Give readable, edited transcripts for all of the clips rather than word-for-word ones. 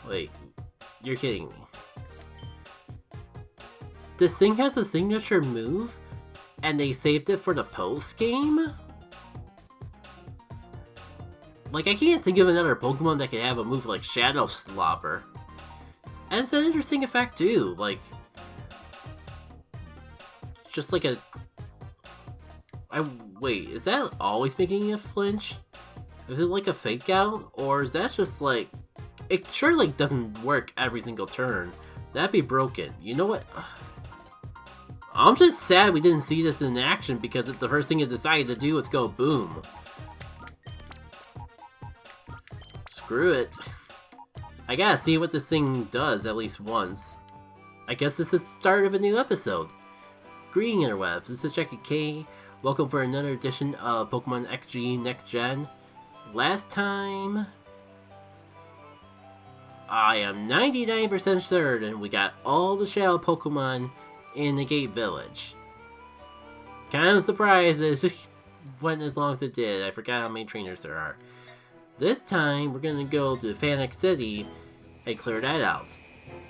Wait, you're kidding me. This thing has a signature move, and they saved it for the post-game? Like, I can't think of another Pokemon that could have a move like Shadow Slobber. And it's an interesting effect too, like... Just like a... Wait, is that always making you flinch? Is it like a fake out? Or is that just like... It sure like doesn't work every single turn. That'd be broken. You know what? I'm just sad we didn't see this in action because the first thing it decided to do was go boom. Screw it. I gotta see what this thing does at least once. I guess this is the start of a new episode. Greeting interwebs, this is Jackie K. Welcome for another edition of Pokémon XG Next Gen. Last time... I am 99% certain we got all the Shadow Pokemon in the Gate Village. Kind of surprised it went as long as it did. I forgot how many trainers there are. This time, we're gonna go to Phenanc City and clear that out.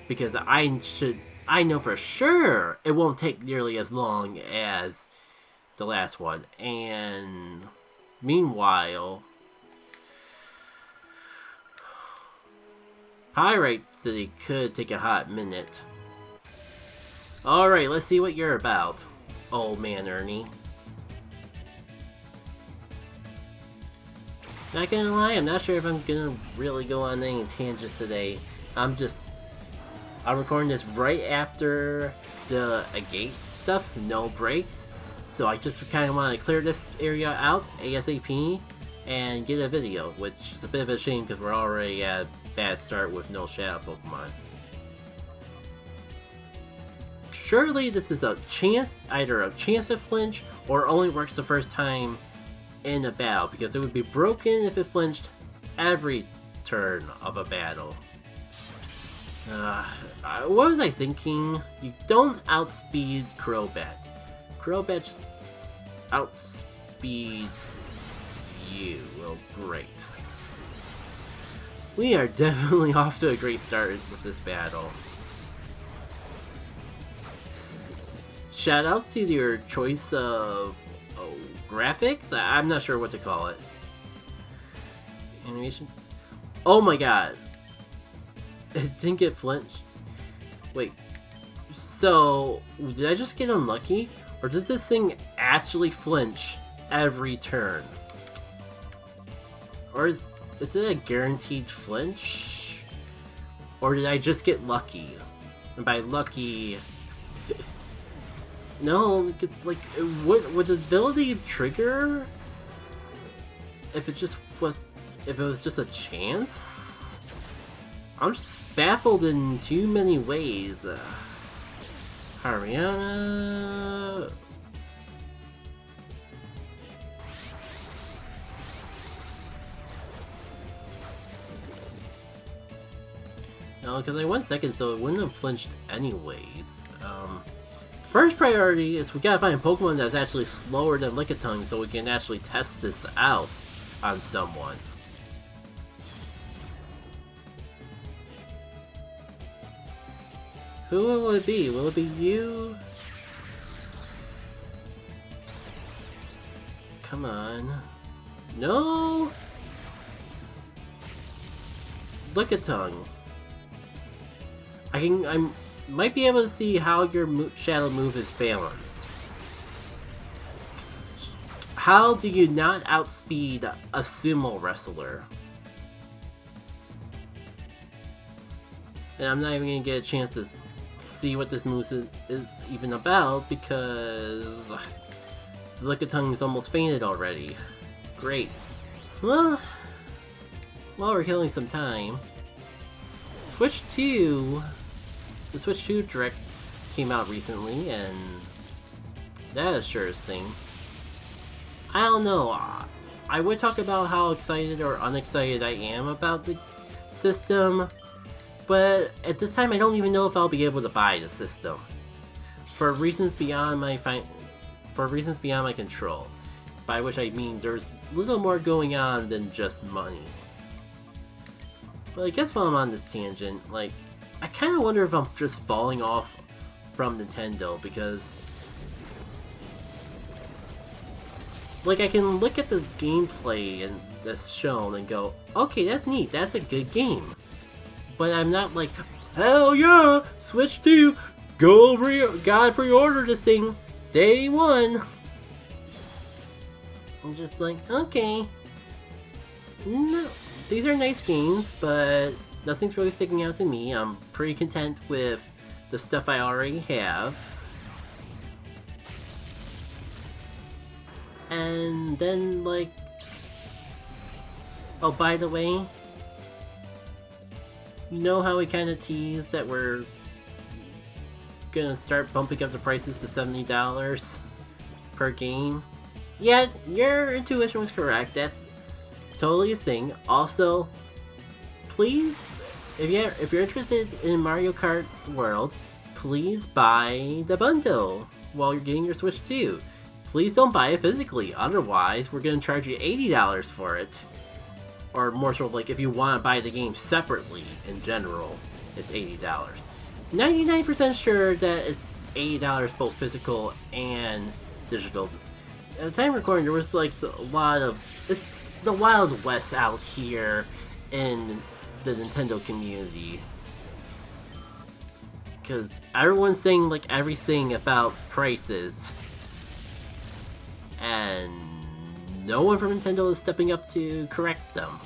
Because I know for sure it won't take nearly as long as the last one. And meanwhile, Pyrite City could take a hot minute. Alright, let's see what you're about, old man Ernie. Not gonna lie, I'm not sure if I'm gonna really go on any tangents today. I'm recording this right after the gate stuff, no breaks. So I just kind of want to clear this area out ASAP and get a video, which is a bit of a shame because we're already at a bad start with no Shadow Pokemon. Surely this is either a chance to flinch or only works the first time in a battle, because it would be broken if it flinched every turn of a battle. What was I thinking? You don't outspeed Crobat. Crobat just outspeeds you. Well, great. We are definitely off to a great start with this battle. Shoutouts to your choice of graphics? I'm not sure what to call it. Animations? Oh my god. It didn't get flinched. Wait. So, did I just get unlucky? Or does this thing actually flinch every turn? Or is it a guaranteed flinch? Or did I just get lucky? And by lucky... No, it's like, would the ability trigger if it was just a chance? I'm just baffled in too many ways. Haryana. No, because I went second, so it wouldn't have flinched anyways. First priority is we gotta find a Pokemon that's actually slower than Lickitung so we can actually test this out on someone. Who will it be? Will it be you? Come on. No! Lickitung. I might be able to see how your shadow move is balanced. How do you not outspeed a sumo wrestler? And I'm not even gonna get a chance to see what this move is even about because the Lickitung is almost fainted already. Great. Well, while we're killing some time, the Switch 2 Direct came out recently, and that is sure as thing. I don't know, I would talk about how excited or unexcited I am about the system, but at this time I don't even know if I'll be able to buy the system. For reasons beyond my control. By which I mean there's a little more going on than just money. But I guess while I'm on this tangent, like, I kind of wonder if I'm just falling off from Nintendo, because like, I can look at the gameplay and that's shown and go, okay, that's neat, that's a good game. But I'm not like, hell yeah, Switch 2, gotta pre-order this thing, day one. I'm just like, okay. No, these are nice games, but nothing's really sticking out to me. I'm pretty content with the stuff I already have. And then, like... Oh, by the way, you know how we kind of teased that we're gonna start bumping up the prices to $70 per game? Yeah, your intuition was correct. That's totally a thing. Also, please, if you're interested in Mario Kart World, please buy the bundle while you're getting your Switch 2. Please don't buy it physically, otherwise we're going to charge you $80 for it. Or more so, like, if you want to buy the game separately, in general, it's $80. 99% sure that it's $80 both physical and digital. At the time of recording, there was like a lot of... It's the Wild West out here in the Nintendo community. Because everyone's saying like everything about prices. And no one from Nintendo is stepping up to correct them.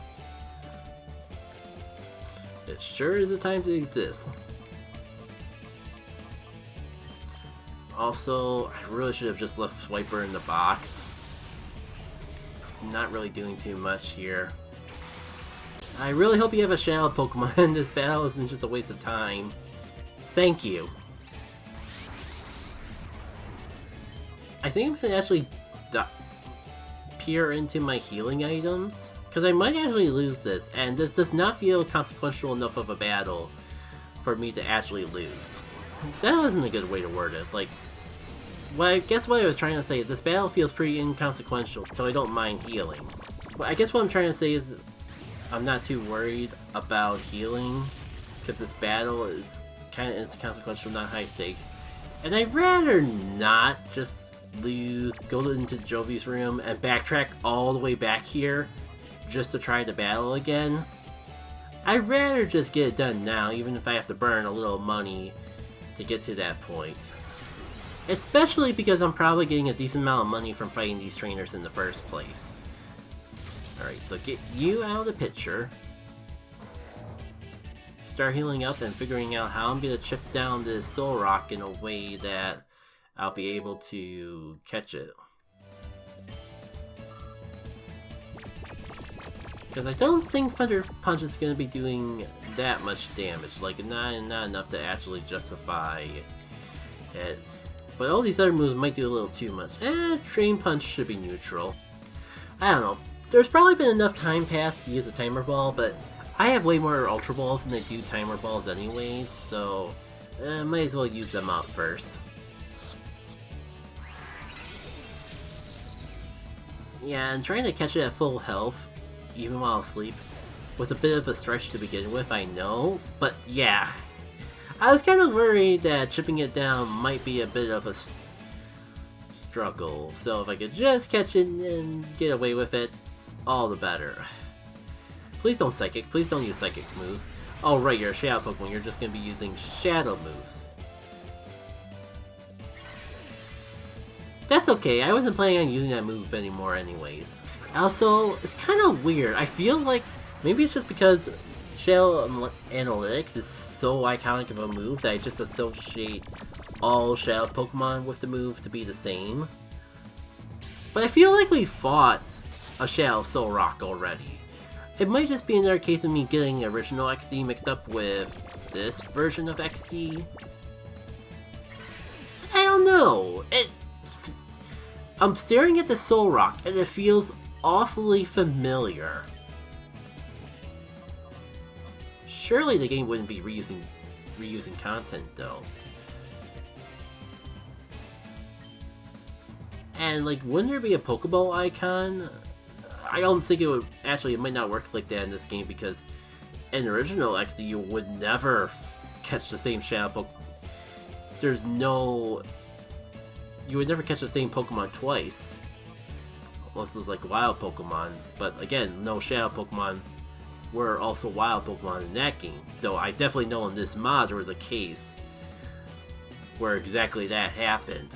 It sure is a time to exist. Also, I really should have just left Swiper in the box. It's not really doing too much here. I really hope you have a Shadow Pokemon. This battle isn't just a waste of time. Thank you. I think I'm gonna actually peer into my healing items, because I might actually lose this, and this does not feel consequential enough of a battle for me to actually lose. That wasn't a good way to word it. Like, well, I guess what I was trying to say is this battle feels pretty inconsequential, so I don't mind healing. Well, I guess what I'm trying to say is I'm not too worried about healing, because this battle is kind of inconsequential, not high stakes. And I'd rather not just go into Jovi's room and backtrack all the way back here just to try the battle again. I'd rather just get it done now, even if I have to burn a little money to get to that point. Especially because I'm probably getting a decent amount of money from fighting these trainers in the first place. Alright, so get you out of the picture. Start healing up and figuring out how I'm gonna chip down this Soul Rock in a way that I'll be able to catch it. Because I don't think Thunder Punch is going to be doing that much damage. Like, not enough to actually justify it. But all these other moves might do a little too much. Drain Punch should be neutral. I don't know. There's probably been enough time passed to use a Timer Ball, but I have way more Ultra Balls than I do Timer Balls anyways, so might as well use them up first. Yeah, and trying to catch it at full health, even while asleep, was a bit of a stretch to begin with, I know, but yeah. I was kind of worried that chipping it down might be a bit of a struggle, so if I could just catch it and get away with it, all the better. Please don't Psychic, please don't use Psychic moves. Oh right, you're a Shadow Pokemon, you're just going to be using Shadow moves. That's okay, I wasn't planning on using that move anymore anyways. Also, it's kind of weird. I feel like maybe it's just because Shadow Analytics is so iconic of a move that I just associate all Shadow Pokemon with the move to be the same. But I feel like we fought a Shadow Soul Rock already. It might just be another case of me getting original XD mixed up with this version of XD. I don't know. I'm staring at the Soul Rock and it feels awfully familiar. Surely the game wouldn't be reusing content though. And like, wouldn't there be a Pokeball icon? I don't think it would. Actually, it might not work like that in this game because in original XD, you would never catch the same shadow Pokemon. There's no... You would never catch the same Pokemon twice. Unless it was like wild Pokemon. But again, no shadow Pokemon were also wild Pokemon in that game. Though I definitely know in this mod there was a case where exactly that happened.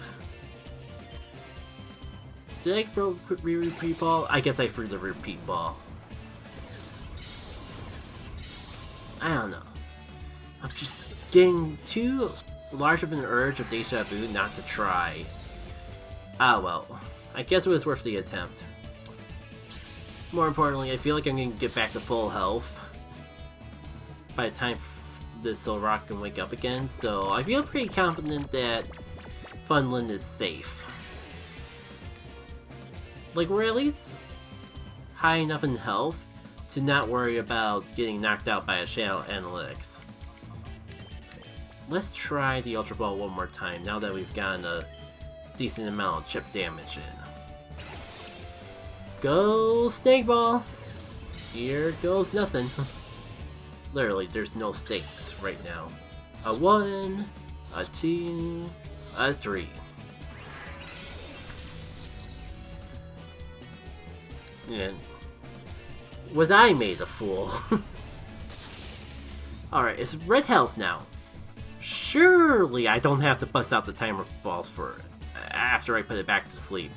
Did I throw repeat ball? I guess I threw the repeat ball. I don't know. I'm just getting too large of an urge of Deja Vu not to try. Ah well, I guess it was worth the attempt. More importantly, I feel like I'm gonna get back to full health by the time this Solrock can wake up again, so I feel pretty confident that Funland is safe. Like, we're at least high enough in health to not worry about getting knocked out by a Shadow Analytics. Let's try the Ultra Ball one more time, now that we've gotten a decent amount of chip damage in. Go Snake Ball! Here goes nothing. Literally, there's no stakes right now. A 1, a 2, a 3. And was I made a fool? Alright, it's red health now. Surely I don't have to bust out the timer balls for it after I put it back to sleep.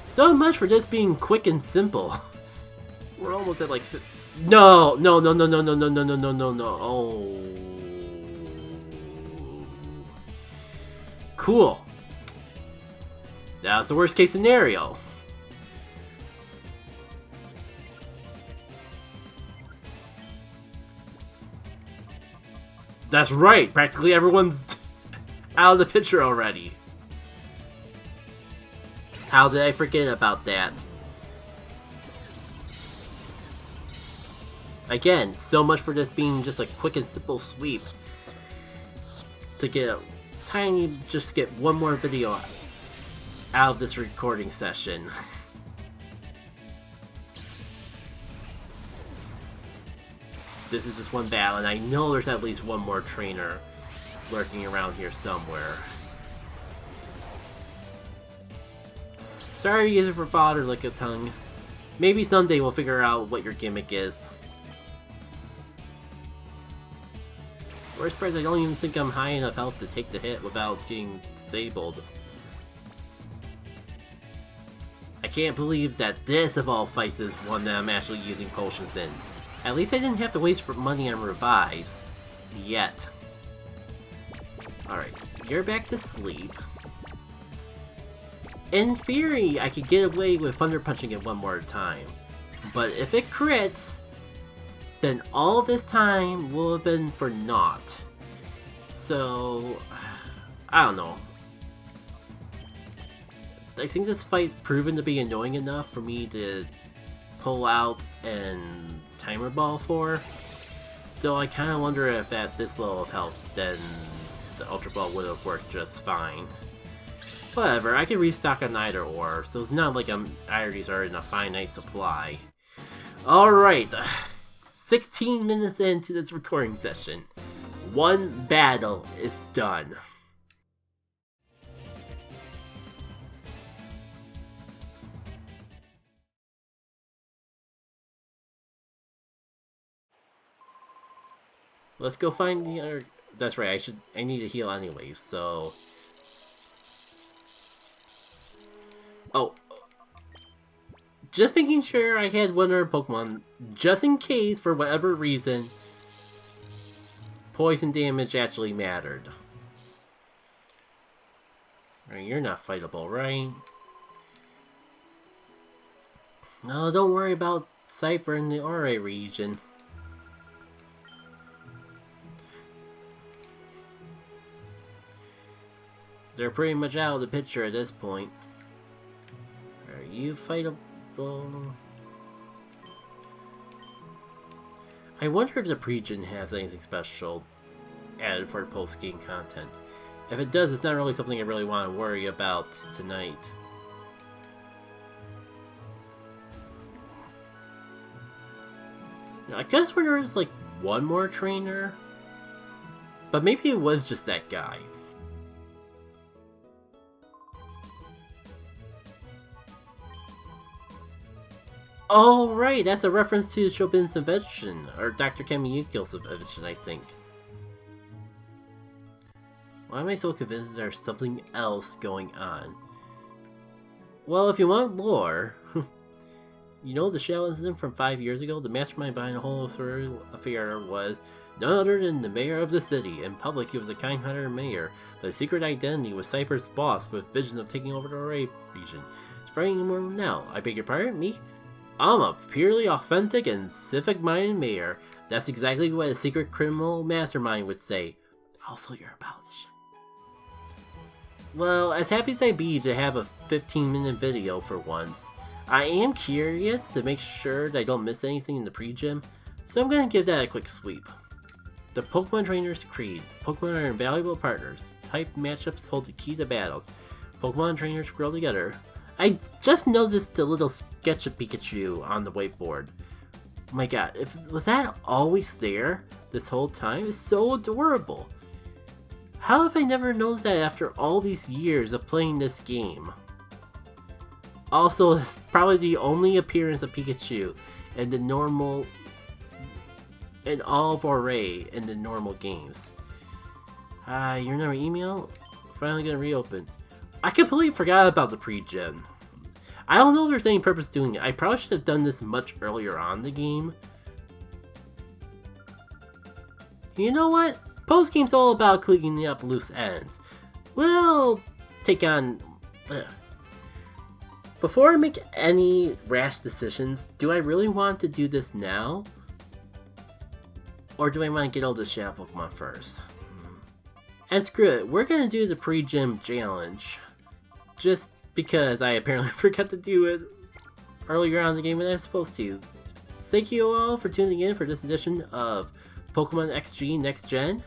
So much for this being quick and simple. We're almost at like... No! No, no, no, no, no, no, no, no, no, no, no. Oh. Cool. That was the worst case scenario. That's right, practically everyone's out of the picture already. How did I forget about that? Again, so much for this being just a quick and simple sweep. To get a tiny, just get one more video out of this recording session. This is just one battle, and I know there's at least one more trainer lurking around here somewhere. Sorry to use it for fodder, Lick-a-Tongue. Maybe someday we'll figure out what your gimmick is. Worst part is I don't even think I'm high enough health to take the hit without getting disabled. I can't believe that this of all fights is one that I'm actually using potions in. At least I didn't have to waste money on revives. Yet. Alright, you're back to sleep. In theory, I could get away with Thunder Punching it one more time. But if it crits, then all this time will have been for naught. So, I don't know. I think this fight's proven to be annoying enough for me to pull out and timer ball for. Though I kind of wonder if at this level of health, then the Ultra Ball would have worked just fine. Whatever, I can restock on either or, so it's not like I already are in a finite supply. Alright, 16 minutes into this recording session. One battle is done. Let's go find the other... That's right, I need to heal anyways, so... Oh. Just making sure I had one other Pokemon, just in case, for whatever reason, poison damage actually mattered. Alright, you're not fightable, right? No, don't worry about Cypher in the Ore region. They're pretty much out of the picture at this point. Are you fightable? I wonder if the pre-gen has anything special added for post-game content. If it does, it's not really something I really want to worry about tonight. I guess where there was like one more trainer, but maybe it was just that guy. Oh right, that's a reference to Chopin's invention, or Dr. Kamiyuki's invention, I think. Why am I so convinced there's something else going on? Well, if you want lore, you know the Shell incident from 5 years ago? The mastermind behind the whole affair was none other than the mayor of the city. In public, he was a kind-hearted mayor, but his secret identity was Cypher's boss with vision of taking over the Ray region. It's frightening more now. I beg your pardon? Me? I'm a purely authentic and civic-minded mayor. That's exactly what a secret criminal mastermind would say. Also, you're a politician. Well, as happy as I'd be to have a 15-minute video for once, I am curious to make sure that I don't miss anything in the pre-gym, so I'm going to give that a quick sweep. The Pokemon Trainer's Creed. Pokemon are invaluable partners. Type matchups hold the key to battles. Pokemon Trainers grow together. I just noticed a little sketch of Pikachu on the whiteboard. Oh my god, was that always there this whole time? It's so adorable. How have I never noticed that after all these years of playing this game? Also, it's probably the only appearance of Pikachu in the normal... in all of Array in the normal games. Your number email? Finally gonna reopen. I completely forgot about the pre-gen. I don't know if there's any purpose doing it. I probably should have done this much earlier on in the game. You know what? Post-game's all about cleaning up loose ends. We'll take on... Before I make any rash decisions, do I really want to do this now? Or do I want to get all the Shadow Pokemon first? And screw it, we're gonna do the pre-gym challenge. Just because I apparently forgot to do it earlier on in the game than I was supposed to. Thank you all for tuning in for this edition of Pokemon XG Next Gen.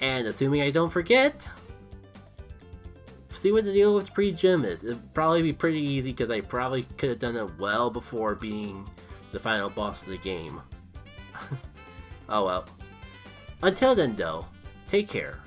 And assuming I don't forget, see what the deal with the pre-gym is. It'd probably be pretty easy because I probably could have done it well before being the final boss of the game. Oh well. Until then though, take care.